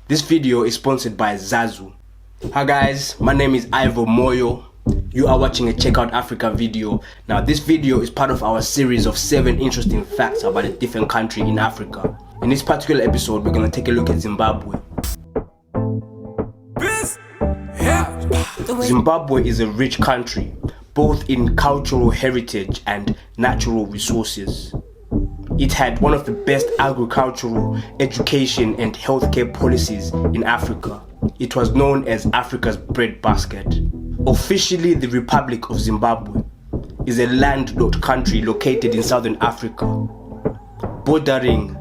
This video is sponsored by Zazu. Hi guys, my name is Ivo Moyo. You are watching a Check Out Africa video. Now this video is part of our series of 7 interesting facts about a different country in Africa. In this particular episode, we're going to take a look at Zimbabwe. Zimbabwe is a rich country, both in cultural heritage and natural resources. It had one of the best agricultural, education and healthcare policies in Africa. It was known as Africa's breadbasket. Officially, the Republic of Zimbabwe is a landlocked country located in southern Africa, bordering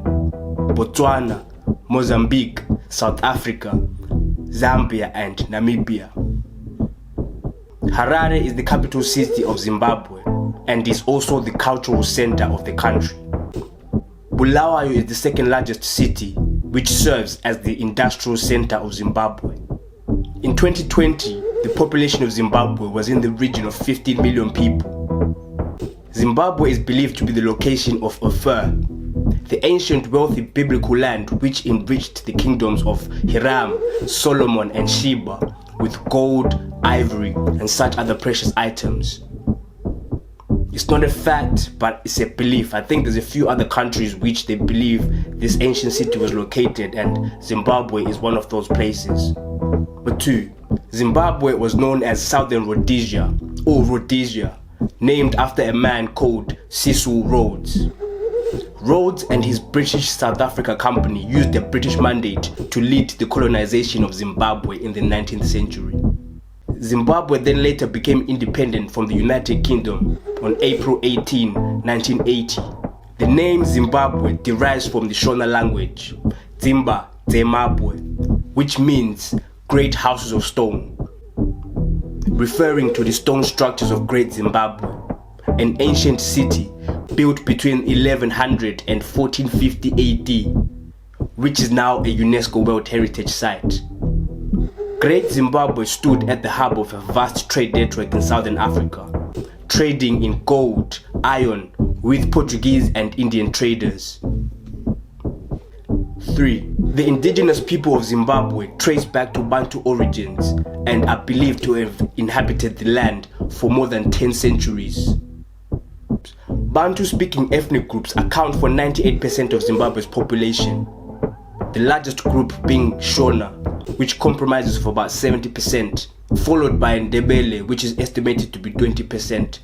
Botswana, Mozambique, South Africa, Zambia and Namibia. Harare is the capital city of Zimbabwe and is also the cultural center of the country. Bulawayo is the second largest city, which serves as the industrial center of Zimbabwe. In 2020, the population of Zimbabwe was in the region of 15 million people. Zimbabwe is believed to be the location of Ophir, the ancient wealthy biblical land which enriched the kingdoms of Hiram, Solomon and Sheba with gold, ivory and such other precious items. It's not a fact, but it's a belief. I think there's a few other countries which they believe this ancient city was located, and Zimbabwe is one of those places. But 2. Zimbabwe was known as Southern Rhodesia or Rhodesia, named after a man called Cecil Rhodes. Rhodes and his British South Africa Company used a British mandate to lead the colonization of Zimbabwe in the 19th century. Zimbabwe then later became independent from the United Kingdom on April 18, 1980. The name Zimbabwe derives from the Shona language, Zimba Zemabwe, which means great houses of stone, referring to the stone structures of Great Zimbabwe, an ancient city built between 1100 and 1450 AD, which is now a UNESCO World Heritage Site. Great Zimbabwe stood at the hub of a vast trade network in southern Africa, trading in gold, iron, with Portuguese and Indian traders. 3. The indigenous people of Zimbabwe trace back to Bantu origins and are believed to have inhabited the land for more than 10 centuries. Bantu-speaking ethnic groups account for 98% of Zimbabwe's population, the largest group being Shona, which comprises of about 70%, followed by Ndebele, which is estimated to be 20%.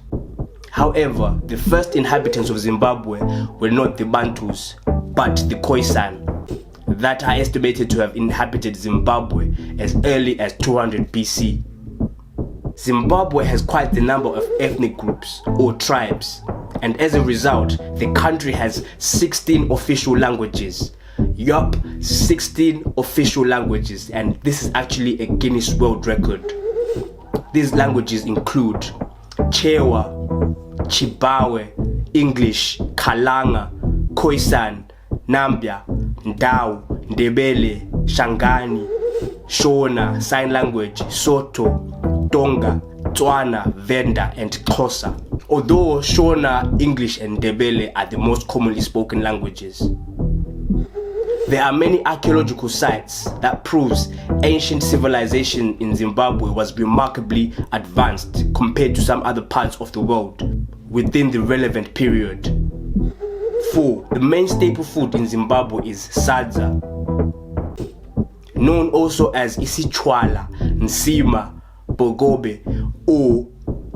However, the first inhabitants of Zimbabwe were not the Bantus, but the Khoisan, that are estimated to have inhabited Zimbabwe as early as 200 BC. Zimbabwe has quite the number of ethnic groups or tribes, and as a result, the country has 16 official languages. Yup, 16 official languages, and this is actually a Guinness World Record. These languages include Chewa, Chibawe, English, Kalanga, Khoisan, Nambia, Ndau, Ndebele, Shangani, Shona, Sign Language, Soto, Tonga, Tswana, Venda and Xhosa. Although Shona, English and Ndebele are the most commonly spoken languages. There are many archaeological sites that proves ancient civilization in Zimbabwe was remarkably advanced compared to some other parts of the world within the relevant period. 4. The main staple food in Zimbabwe is sadza, known also as isichwala, nsima, bogobe, or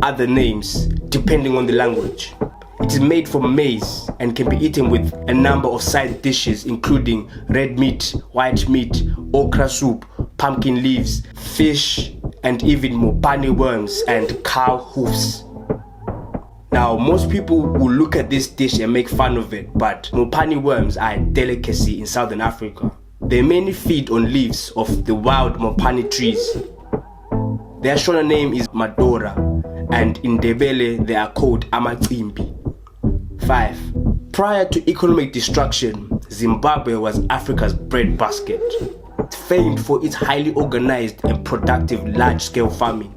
other names depending on the language. It is made from maize and can be eaten with a number of side dishes including red meat, white meat, okra soup, pumpkin leaves, fish, and even mopane worms and cow hoofs. Now, most people will look at this dish and make fun of it, but mopane worms are a delicacy in southern Africa. They mainly feed on leaves of the wild mopane trees. Their Shona name is Madora, and in Ndebele they are called Amacimbi. 5. Prior to economic destruction, Zimbabwe was Africa's breadbasket, famed for its highly organized and productive large-scale farming.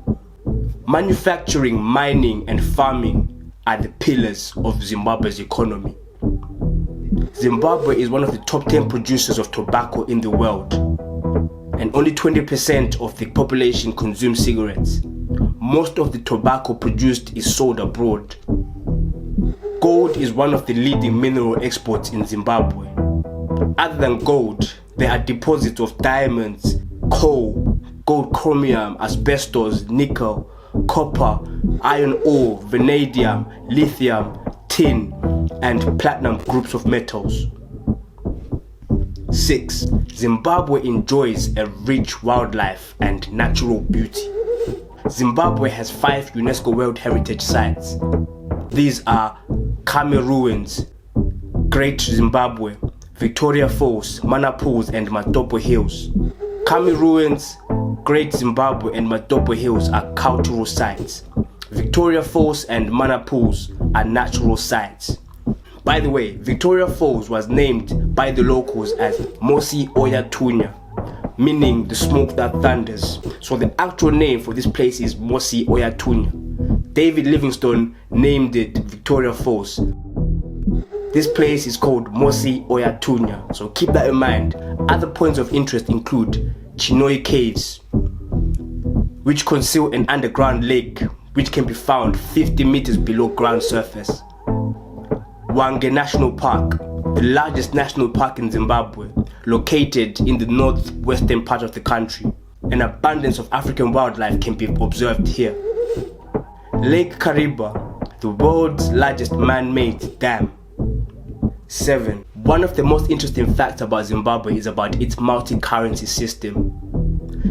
Manufacturing, mining and farming are the pillars of Zimbabwe's economy. Zimbabwe is one of the top 10 producers of tobacco in the world. and only 20% of the population consumes cigarettes. Most of the tobacco produced is sold abroad. Gold is one of the leading mineral exports in Zimbabwe. Other than gold, there are deposits of diamonds, coal, gold chromium, asbestos, nickel, copper, iron ore, vanadium, lithium, tin, and platinum groups of metals. 6. Zimbabwe enjoys a rich wildlife and natural beauty. Zimbabwe has 5 UNESCO World Heritage Sites. These are Kami Ruins, Great Zimbabwe, Victoria Falls, Mana Pools, and Matopo Hills. Kami Ruins, Great Zimbabwe, and Matopo Hills are cultural sites. Victoria Falls and Mana Pools are natural sites. By the way, Victoria Falls was named by the locals as Mosi Oyatunya, meaning the smoke that thunders. So the actual name for this place is Mosi Oyatunya. David Livingstone named it Victoria Falls. This place is called Mosi Oyatunya, so keep that in mind. Other points of interest include Chinoi Caves, which conceal an underground lake which can be found 50 meters below ground surface. Hwange National Park, the largest national park in Zimbabwe, located in the northwestern part of the country. An abundance of African wildlife can be observed here. Lake Kariba, the world's largest man-made dam. 7. One of the most interesting facts about Zimbabwe is about its multi-currency system.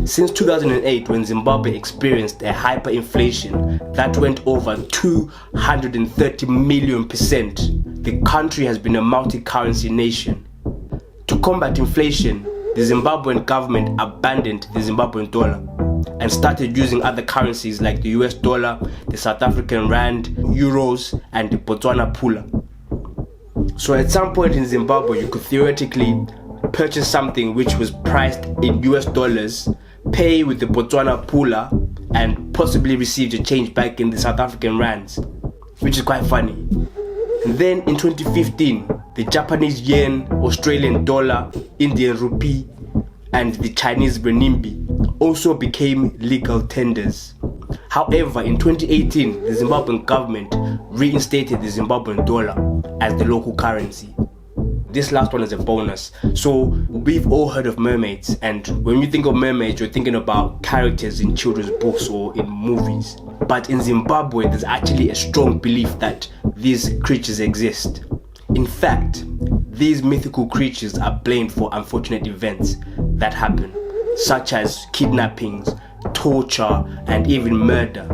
Since 2008, when Zimbabwe experienced a hyperinflation that went over 230 million%, the country has been a multi-currency nation. To combat inflation, the Zimbabwean government abandoned the Zimbabwean dollar and started using other currencies like the US dollar, the South African rand, euros, and the Botswana pula. So at some point in Zimbabwe, you could theoretically purchase something which was priced in US dollars, pay with the Botswana pula, and possibly receive the change back in the South African rands, which is quite funny. And then in 2015, the Japanese yen, Australian dollar, Indian rupee, and the Chinese renminbi also became legal tenders. However, in 2018, the Zimbabwean government reinstated the Zimbabwean dollar as the local currency. This last one is a bonus. So we've all heard of mermaids, and when you think of mermaids, you're thinking about characters in children's books or in movies. But in Zimbabwe, there's actually a strong belief that these creatures exist. In fact, these mythical creatures are blamed for unfortunate events that happen, such as kidnappings, torture, and even murder.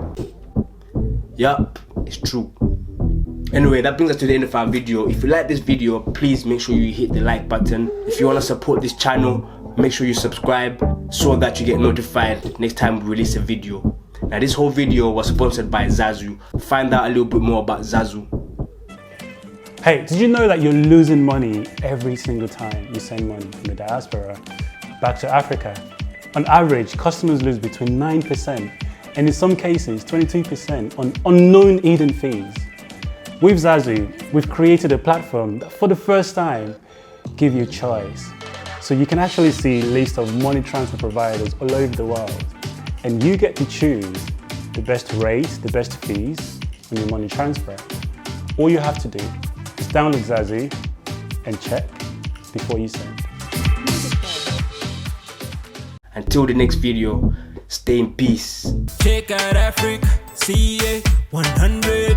Yup, it's true. Anyway, that brings us to the end of our video. If you like this video, please make sure you hit the like button. If you want to support this channel, make sure you subscribe so that you get notified next time we release a video. Now, this whole video was sponsored by Zazu. Find out a little bit more about Zazu. Hey, did you know that you're losing money every single time you send money from the diaspora back to Africa? On average, customers lose between 9% and in some cases 22% on unknown hidden fees. With Zazu, we've created a platform that for the first time give you choice. So you can actually see a list of money transfer providers all over the world, and you get to choose the best rate, the best fees on your money transfer. All you have to do is download Zazu and check before you send. Until the next video, stay in peace. Check out Africa, CA 100.